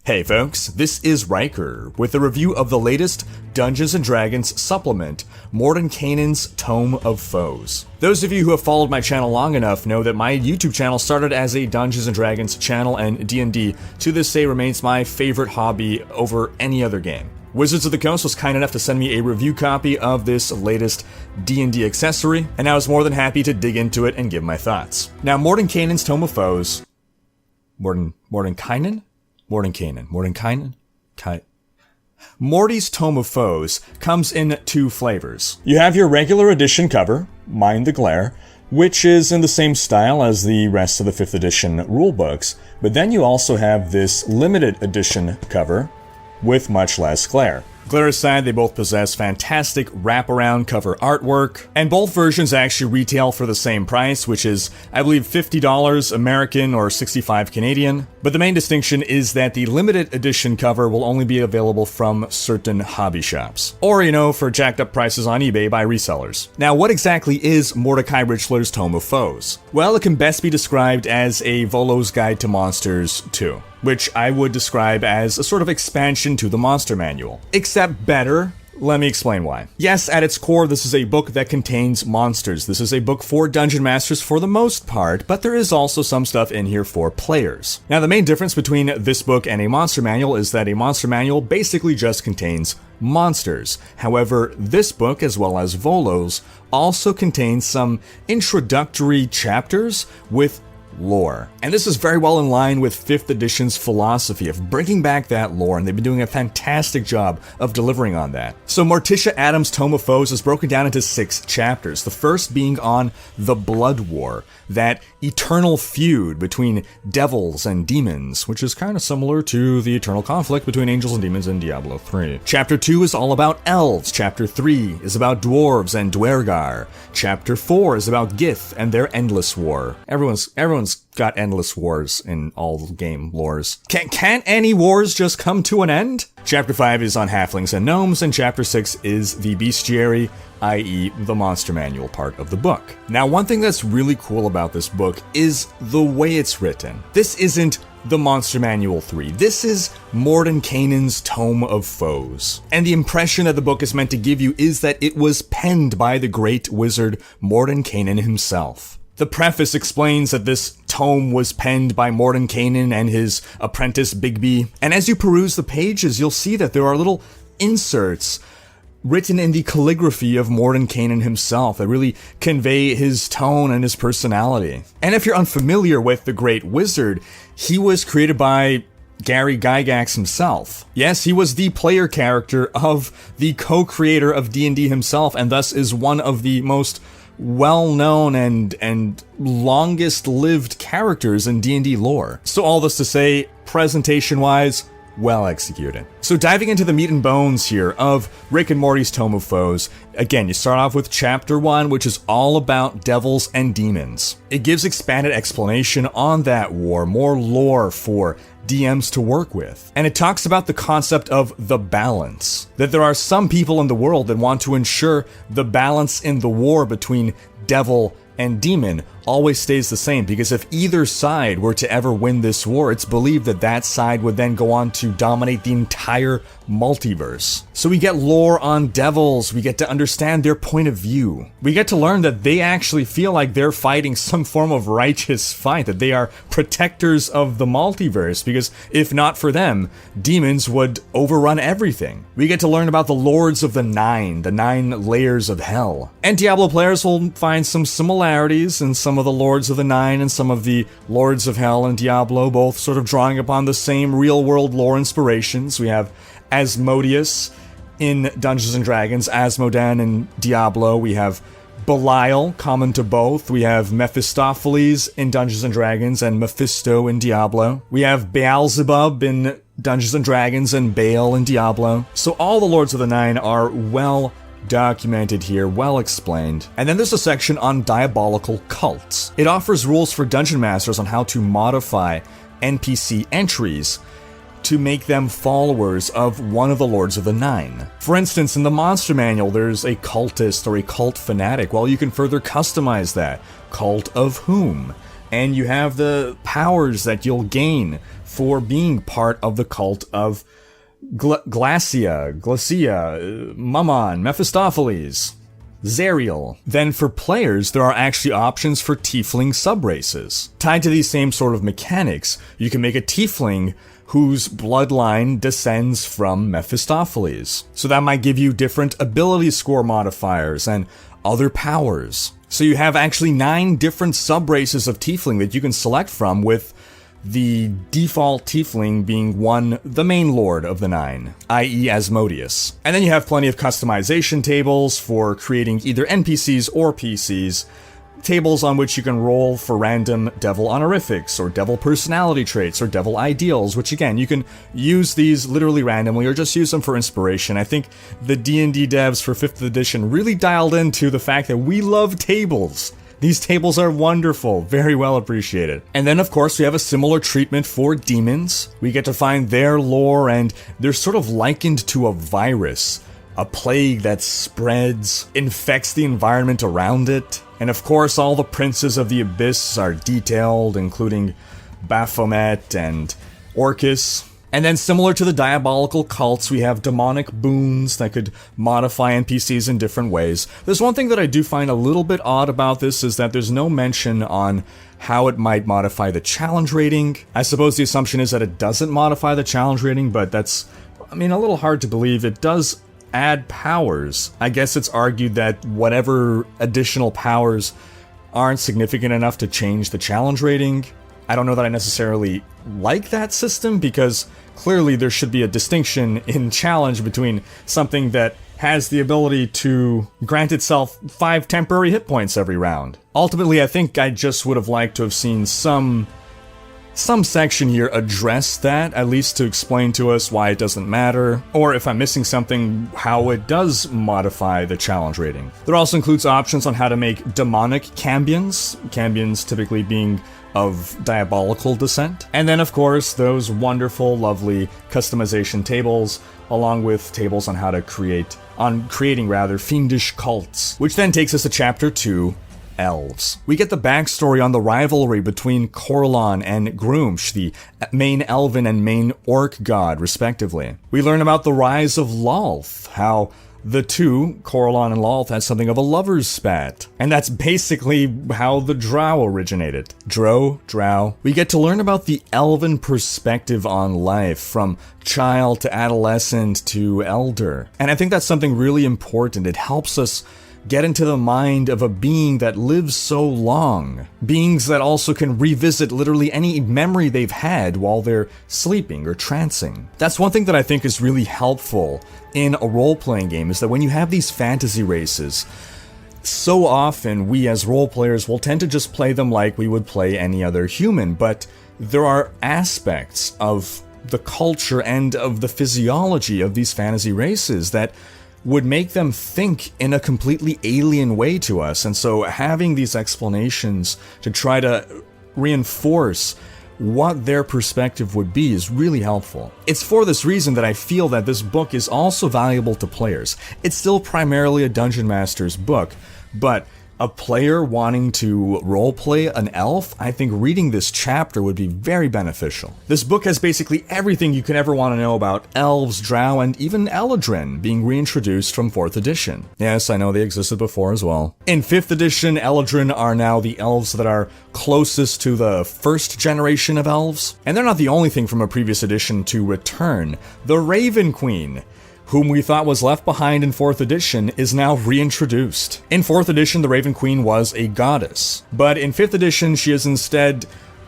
Hey folks, this is Riker with a review of the latest Dungeons & Dragons supplement, Mordenkainen's Tome of Foes. Those of you who have followed my channel long enough know that my YouTube channel started as a Dungeons & Dragons channel, and D&D to this day remains my favorite hobby over any other game. Wizards of the Coast was kind enough to send me a review copy of this latest D&D accessory, and I was more than happy to dig into it and give my thoughts. Now, Mordenkainen's Tome of Foes... Mordenkainen? Morty's Tome of Foes comes in two flavors. You have your regular edition cover, Mind the Glare, which is in the same style as the rest of the 5th edition rulebooks, but then you also have this limited edition cover with much less glare. Glare aside, they both possess fantastic wraparound cover artwork, and both versions actually retail for the same price, which is, I believe, $50 American or $65 Canadian. But the main distinction is that the limited edition cover will only be available from certain hobby shops, or, for jacked up prices on eBay by resellers. Now, what exactly is Mordecai Richler's Tome of Foes? Well, it can best be described as a Volo's Guide to Monsters 2. Which I would describe as a sort of expansion to the monster manual. Except better. Let me explain why. Yes, at its core, this is a book that contains monsters. This is a book for dungeon masters for the most part, but there is also some stuff in here for players. Now, the main difference between this book and a monster manual is that a monster manual basically just contains monsters. However, this book, as well as Volo's, also contains some introductory chapters with lore. And this is very well in line with 5th edition's philosophy of bringing back that lore, and they've been doing a fantastic job of delivering on that. So Morticia Adams' Tome of Foes is broken down into 6 chapters, the first being on the Blood War, that eternal feud between devils and demons, which is kind of similar to the eternal conflict between angels and demons in Diablo 3. Chapter 2 is all about elves. Chapter 3 is about dwarves and Dwergar. Chapter 4 is about Gith and their endless war. Everyone's got endless wars in all the game lores. Can't any wars just come to an end? Chapter 5 is on Halflings and Gnomes, and Chapter 6 is the Bestiary, i.e. the monster manual part of the book. Now, one thing that's really cool about this book is the way it's written. This isn't the Monster Manual 3. This is Mordenkainen's Tome of Foes. And the impression that the book is meant to give you is that it was penned by the great wizard Mordenkainen himself. The preface explains that this tome was penned by Mordenkainen and his apprentice Bigby, and as you peruse the pages, you'll see that there are little inserts written in the calligraphy of Mordenkainen himself that really convey his tone and his personality. And if you're unfamiliar with the Great Wizard, he was created by Gary Gygax himself. Yes, he was the player character of the co-creator of D&D himself, and thus is one of the most well-known and longest-lived characters in D&D lore. So all this to say, presentation-wise, well executed. So diving into the meat and bones here of Rick and Morty's Tome of Foes, again, you start off with Chapter 1, which is all about devils and demons. It gives expanded explanation on that war, more lore for DMs to work with. And it talks about the concept of the balance. That there are some people in the world that want to ensure the balance in the war between devil and demon always stays the same, because if either side were to ever win this war, it's believed that that side would then go on to dominate the entire multiverse. So we get lore on devils, we get to understand their point of view. We get to learn that they actually feel like they're fighting some form of righteous fight, that they are protectors of the multiverse, because if not for them, demons would overrun everything. We get to learn about the Lords of the 9 layers of hell. And Diablo players will find some similarities in some of the Lords of the 9 and some of the Lords of Hell in Diablo, both sort of drawing upon the same real-world lore inspirations. We have Asmodeus in Dungeons & Dragons, Asmodan in Diablo. We have Belial, common to both. We have Mephistopheles in Dungeons & Dragons and Mephisto in Diablo. We have Beelzebub in Dungeons & Dragons and Baal in Diablo. So all the Lords of the 9 are well documented here, well explained. And then there's a section on Diabolical Cults. It offers rules for dungeon masters on how to modify NPC entries to make them followers of one of the Lords of the 9. For instance, in the Monster Manual, there's a cultist or a cult fanatic. Well, you can further customize that. Cult of whom? And you have the powers that you'll gain for being part of the cult of Glacia, Mammon, Mephistopheles, Zariel. Then for players, there are actually options for tiefling subraces. Tied to these same sort of mechanics, you can make a tiefling whose bloodline descends from Mephistopheles. So that might give you different ability score modifiers and other powers. So you have actually 9 different subraces of tiefling that you can select from, with the default tiefling being the main lord of the 9, i.e. Asmodeus. And then you have plenty of customization tables for creating either NPCs or PCs, tables on which you can roll for random devil honorifics, or devil personality traits, or devil ideals, which again, you can use these literally randomly, or just use them for inspiration. I think the D&D devs for 5th edition really dialed into the fact that we love tables. These tables are wonderful, very well appreciated. And then of course we have a similar treatment for demons. We get to find their lore, and they're sort of likened to a virus, a plague that spreads, infects the environment around it. And of course all the princes of the abyss are detailed, including Baphomet and Orcus. And then similar to the Diabolical Cults, we have demonic boons that could modify NPCs in different ways. There's one thing that I do find a little bit odd about this, is that there's no mention on how it might modify the challenge rating. I suppose the assumption is that it doesn't modify the challenge rating, but that's, a little hard to believe. It does add powers. I guess it's argued that whatever additional powers aren't significant enough to change the challenge rating. I don't know that I necessarily like that system, because clearly there should be a distinction in challenge between something that has the ability to grant itself 5 temporary hit points every round. Ultimately, I think I just would have liked to have seen some section here address that, at least to explain to us why it doesn't matter, or if I'm missing something, how it does modify the challenge rating. There also includes options on how to make demonic cambions typically being of diabolical descent. And then of course those wonderful, lovely customization tables, along with tables on how to creating fiendish cults. Which then takes us to Chapter 2, Elves. We get the backstory on the rivalry between Corlon and Groomsh, the main elven and main orc god, respectively. We learn about the rise of Lolth, how the two, Corlon and Lolth, had something of a lover's spat. And that's basically how the drow originated. Drow. We get to learn about the elven perspective on life, from child to adolescent to elder. And I think that's something really important. It helps us get into the mind of a being that lives so long. Beings that also can revisit literally any memory they've had while they're sleeping or trancing. That's one thing that I think is really helpful in a role-playing game, is that when you have these fantasy races, so often we as role players will tend to just play them like we would play any other human, but there are aspects of the culture and of the physiology of these fantasy races that would make them think in a completely alien way to us. And so having these explanations to try to reinforce what their perspective would be is really helpful. It's for this reason that I feel that this book is also valuable to players. It's still primarily a Dungeon Master's book, but a player wanting to roleplay an elf, I think reading this chapter would be very beneficial. This book has basically everything you could ever want to know about elves, drow, and even Eladrin being reintroduced from 4th edition. Yes, I know they existed before as well. In 5th edition, Eladrin are now the elves that are closest to the first generation of elves. And they're not the only thing from a previous edition to return. The Raven Queen, whom we thought was left behind in 4th edition, is now reintroduced. In 4th edition, the Raven Queen was a goddess, but in 5th edition, she is instead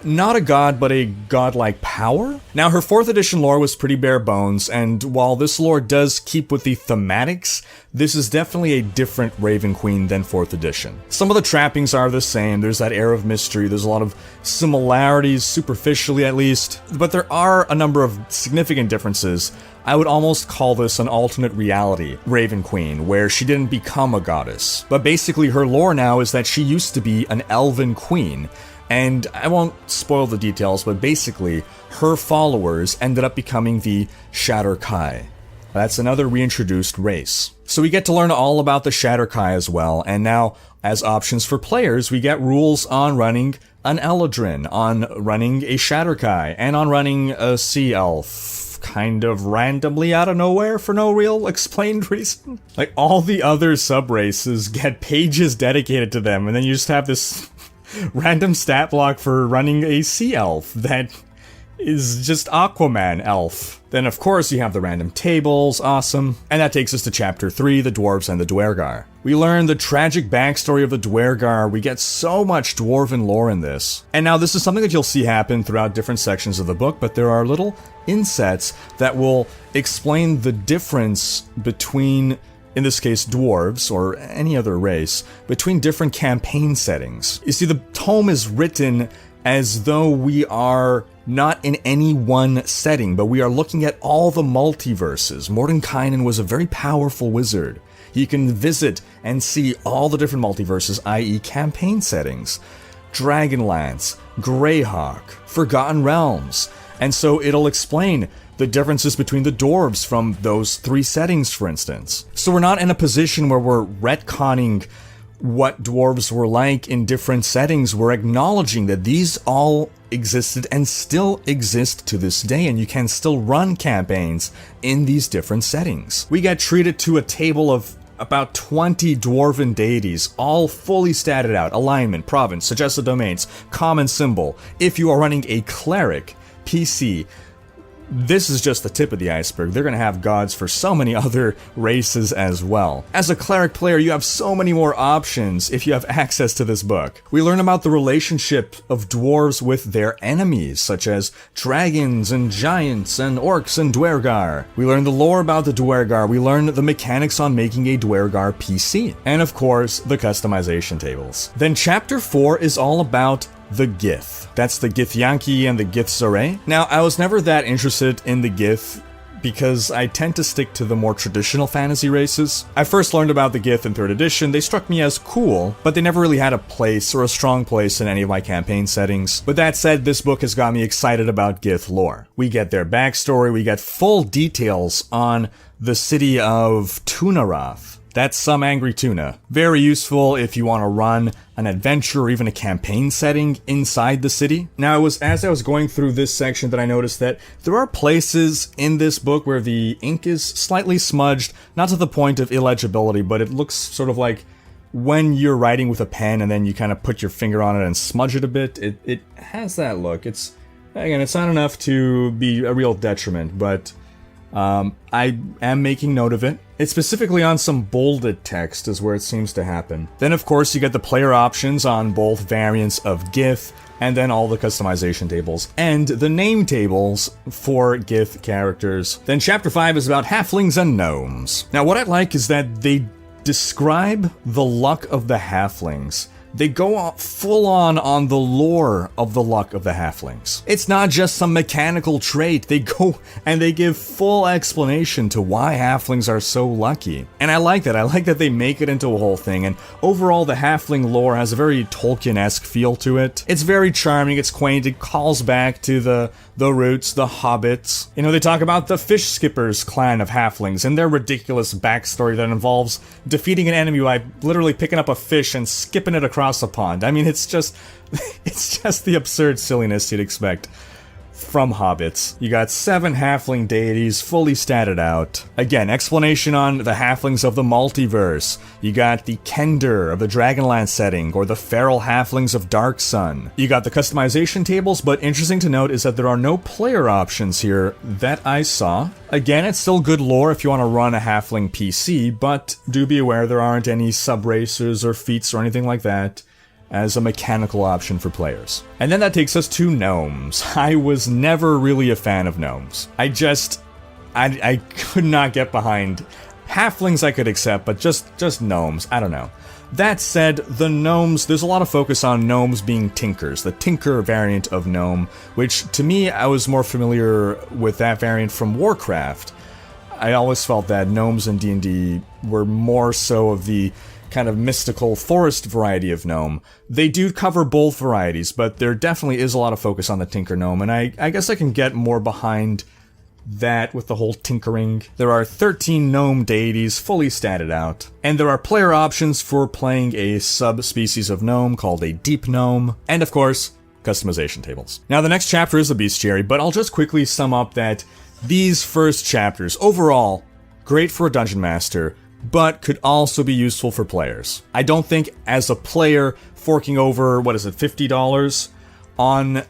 not a god, but a godlike power. Now, her 4th edition lore was pretty bare bones, and while this lore does keep with the thematics, this is definitely a different Raven Queen than 4th edition. Some of the trappings are the same, there's that air of mystery, there's a lot of similarities, superficially at least, but there are a number of significant differences. I would almost call this an alternate reality Raven Queen, where she didn't become a goddess. But basically her lore now is that she used to be an elven queen, and I won't spoil the details, but basically her followers ended up becoming the Shatter Kai. That's another reintroduced race. So we get to learn all about the Shatterkai as well, and now, as options for players, we get rules on running an Eladrin, on running a Shatterkai, and on running a Sea Elf, kind of randomly out of nowhere for no real explained reason. Like, all the other sub-races get pages dedicated to them, and then you just have this random stat block for running a Sea Elf that is just Aquaman elf. Then of course you have the random tables, awesome. And that takes us to chapter 3, the Dwarves and the Duergar. We learn the tragic backstory of the Duergar. We get so much dwarven lore in this. And now this is something that you'll see happen throughout different sections of the book, but there are little insets that will explain the difference between, in this case, dwarves, or any other race, between different campaign settings. You see, the tome is written as though we are not in any one setting, but we are looking at all the multiverses. Mordenkainen was a very powerful wizard. He can visit and see all the different multiverses, i.e. campaign settings, Dragonlance, Greyhawk, Forgotten Realms, and so it'll explain the differences between the dwarves from those 3 settings, for instance. So we're not in a position where we're retconning what dwarves were like in different settings. We're acknowledging that these all existed and still exist to this day, and you can still run campaigns in these different settings. We get treated to a table of about 20 dwarven deities, all fully statted out: alignment, province, suggested domains, common symbol. If you are running a cleric PC, this is just the tip of the iceberg. They're going to have gods for so many other races as well. As a cleric player, you have so many more options if you have access to this book. We learn about the relationship of dwarves with their enemies, such as dragons and giants and orcs and Duergar. We learn the lore about the Duergar. We learn the mechanics on making a Duergar PC. And of course, the customization tables. Then chapter 4 is all about the Gith. That's the Githyanki and the Githzerai. Now, I was never that interested in the Gith because I tend to stick to the more traditional fantasy races. I first learned about the Gith in 3rd edition. They struck me as cool, but they never really had a place or a strong place in any of my campaign settings. But that said, this book has got me excited about Gith lore. We get their backstory, we get full details on the city of Tunarath. That's some angry tuna. Very useful if you want to run an adventure or even a campaign setting inside the city. Now, it was as I was going through this section that I noticed that there are places in this book where the ink is slightly smudged, not to the point of illegibility, but it looks sort of like when you're writing with a pen and then you kind of put your finger on it and smudge it a bit. It has that look. It's not enough to be a real detriment, but I am making note of it. It's specifically on some bolded text is where it seems to happen. Then of course you get the player options on both variants of Gith, and then all the customization tables, and the name tables for Gith characters. Then chapter 5 is about Halflings and Gnomes. Now what I like is that they describe the luck of the Halflings. They go full on the lore of the luck of the Halflings. It's not just some mechanical trait. They go and they give full explanation to why Halflings are so lucky. And I like that. I like that they make it into a whole thing. And overall, the Halfling lore has a very Tolkien-esque feel to it. It's very charming. It's quaint. It calls back to the roots, the hobbits. You know, they talk about the Fish Skippers clan of Halflings and their ridiculous backstory that involves defeating an enemy by literally picking up a fish and skipping it across a pond. I mean, it's just the absurd silliness you'd expect from hobbits. You got 7 halfling deities fully statted out. Again, explanation on the halflings of the multiverse. You got the Kender of the Dragonlance setting, or the feral halflings of Dark Sun. You got the customization tables, but interesting to note is that there are no player options here that I saw. Again, it's still good lore if you want to run a halfling PC, but do be aware there aren't any sub-races or feats or anything like that as a mechanical option for players. And then that takes us to gnomes. I was never really a fan of gnomes. I could not get behind halflings. I could accept, but just gnomes, I don't know. That said, the gnomes, there's a lot of focus on gnomes being tinkers, the tinker variant of gnome, which to me, I was more familiar with that variant from Warcraft. I always felt that gnomes in D&D were more so of the kind of mystical forest variety of gnome. They do cover both varieties, but there definitely is a lot of focus on the tinker gnome, and I guess I can get more behind that with the whole tinkering. There are 13 gnome deities fully statted out, and there are player options for playing a subspecies of gnome called a deep gnome, and of course, customization tables. Now the next chapter is the Bestiary, but I'll just quickly sum up that these first chapters, overall, great for a dungeon master, but could also be useful for players. I don't think as a player, forking over, $50 on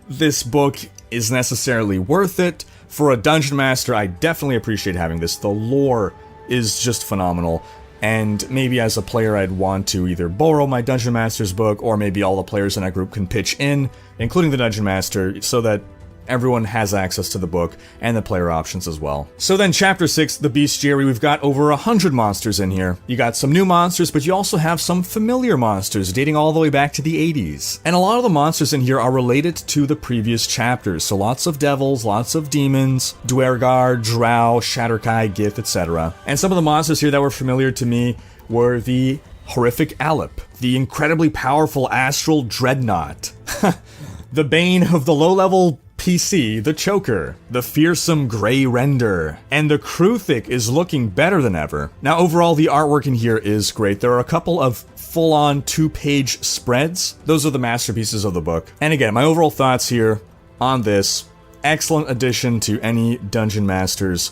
this book is necessarily worth it. For a dungeon master, I definitely appreciate having this. The lore is just phenomenal, and maybe as a player I'd want to either borrow my dungeon master's book, or maybe all the players in that group can pitch in, including the dungeon master, so that everyone has access to the book and the player options as well. So then chapter 6, the Bestiary, we've got over 100 monsters in here. You got some new monsters, but you also have some familiar monsters dating all the way back to the 80s. And a lot of the monsters in here are related to the previous chapters. So lots of devils, lots of demons, Duergar, Drow, Shatterkai, Gith, etc. And some of the monsters here that were familiar to me were the horrific Alep, the incredibly powerful astral dreadnought, the bane of the low-level PC, the Choker, the fearsome Grey Render, and the Kruthic is looking better than ever. Now overall, the artwork in here is great. There are a couple of full-on 2-page spreads. Those are the masterpieces of the book. And again, my overall thoughts here on this, excellent addition to any Dungeon Master's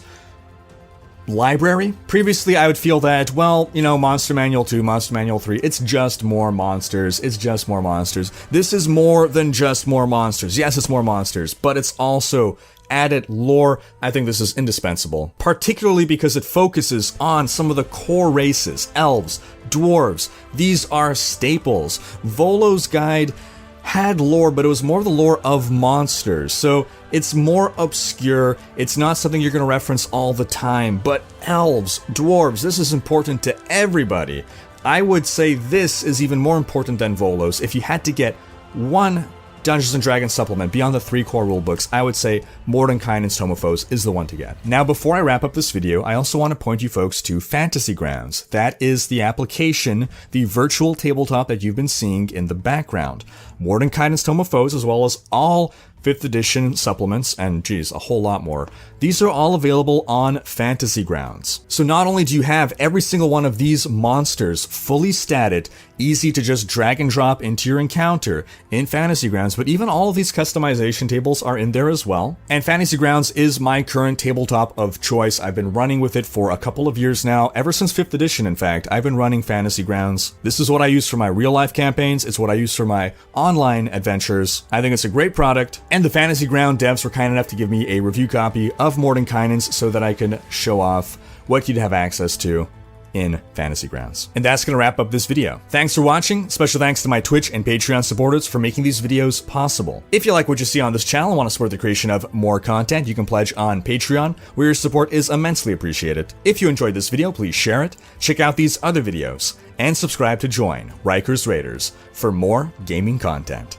library. Previously, I would feel that, well, Monster Manual 2, Monster Manual 3, it's just more monsters, it's just more monsters. This is more than just more monsters. Yes, it's more monsters, but it's also added lore. I think this is indispensable, particularly because it focuses on some of the core races, elves, dwarves. These are staples. Volo's guide had lore, but it was more the lore of monsters, so it's more obscure. It's not something you're going to reference all the time, but elves, dwarves, this is important to everybody. I would say this is even more important than Volo's. If you had to get one Dungeons & Dragons supplement beyond the 3 core rulebooks, I would say Mordenkainen's Tome of Foes is the one to get. Now, before I wrap up this video, I also want to point you folks to Fantasy Grounds. That is the application, the virtual tabletop that you've been seeing in the background. Mordenkainen's Tome of Foes, as well as all 5th edition supplements, and geez, a whole lot more. These are all available on Fantasy Grounds. So not only do you have every single one of these monsters fully statted, easy to just drag and drop into your encounter in Fantasy Grounds, but even all of these customization tables are in there as well. And Fantasy Grounds is my current tabletop of choice. I've been running with it for a couple of years now, ever since 5th edition in fact. I've been running Fantasy Grounds. This is what I use for my real life campaigns, it's what I use for my online adventures. I think it's a great product, and the Fantasy Ground devs were kind enough to give me a review copy of Mordenkainen's so that I can show off what you'd have access to in Fantasy Grounds. And that's going to wrap up this video. Thanks for watching. Special thanks to my Twitch and Patreon supporters for making these videos possible. If you like what you see on this channel and want to support the creation of more content, you can pledge on Patreon, where your support is immensely appreciated. If you enjoyed this video, please share it, check out these other videos, and subscribe to join Riker's Raiders for more gaming content.